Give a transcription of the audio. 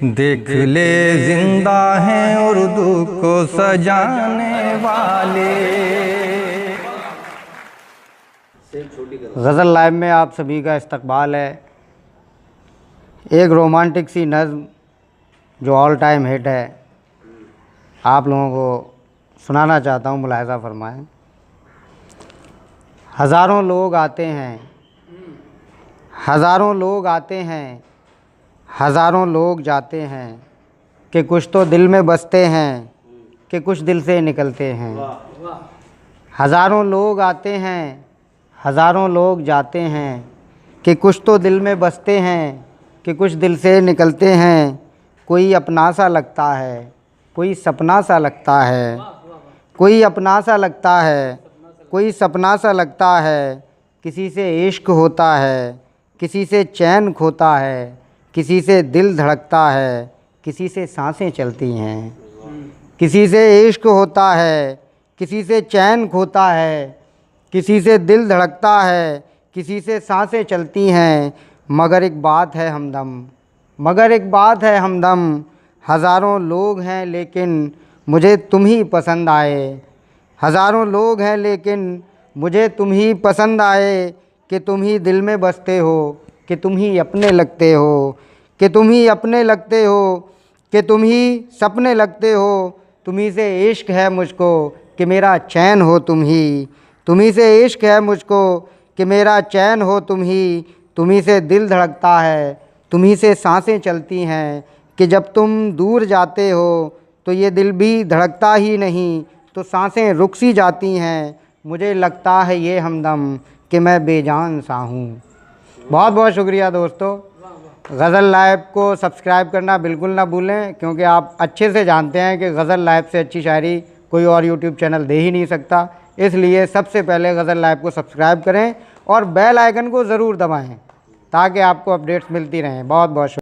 देख ले जिंदा हैं उर्दू को सजाने वाले। गज़ल लाइव में आप सभी का इस्तकबाल है। एक रोमांटिक सी नज़्म जो ऑल टाइम हिट है आप लोगों को सुनाना चाहता हूँ, मुलाहिज़ा फरमाएं। हज़ारों लोग आते हैं, हज़ारों लोग आते हैं, हज़ारों लोग जाते हैं, कि कुछ तो दिल में बसते हैं, कि कुछ दिल से निकलते हैं। हज़ारों लोग आते हैं, हज़ारों लोग जाते हैं, कि कुछ तो दिल में बसते हैं, कि कुछ दिल से निकलते हैं। कोई अपना सा लगता है, कोई सपना सा लगता है, कोई अपना सा लगता है, कोई सपना सा लगता है। किसी से इश्क होता है, किसी से चैन खोता है, किसी से दिल धड़कता है, किसी से सांसें चलती हैं। किसी से इश्क होता है, किसी से चैन खोता है, किसी से दिल धड़कता है, किसी से सांसें चलती हैं। मगर एक बात है हमदम, मगर एक बात है हमदम, हज़ारों लोग हैं लेकिन मुझे तुम ही पसंद आए। हज़ारों लोग हैं लेकिन मुझे तुम ही पसंद आए, कि तुम ही दिल में बसते हो, कि तुम ही अपने लगते हो, कि तुम ही अपने लगते हो, कि तुम ही सपने लगते हो। तुम्ही से इश्क है मुझको कि मेरा चैन हो तुम ही, तुम्ही से इश्क है मुझको कि मेरा चैन हो तुम ही। तुम्ही से दिल धड़कता है, तुम्ही से सांसें चलती हैं, कि जब तुम दूर जाते हो तो ये दिल भी धड़कता ही नहीं, तो सांसें रुक सी जाती हैं। मुझे लगता है ये हमदम कि मैं बेजान सा हूँ। बहुत बहुत शुक्रिया दोस्तों। गज़ल लाइव को सब्सक्राइब करना बिल्कुल ना भूलें, क्योंकि आप अच्छे से जानते हैं कि गज़ल लाइव से अच्छी शायरी कोई और यूट्यूब चैनल दे ही नहीं सकता। इसलिए सबसे पहले गज़ल लाइव को सब्सक्राइब करें और बेल आइकन को ज़रूर दबाएं ताकि आपको अपडेट्स मिलती रहें। बहुत बहुत शुक्रिया।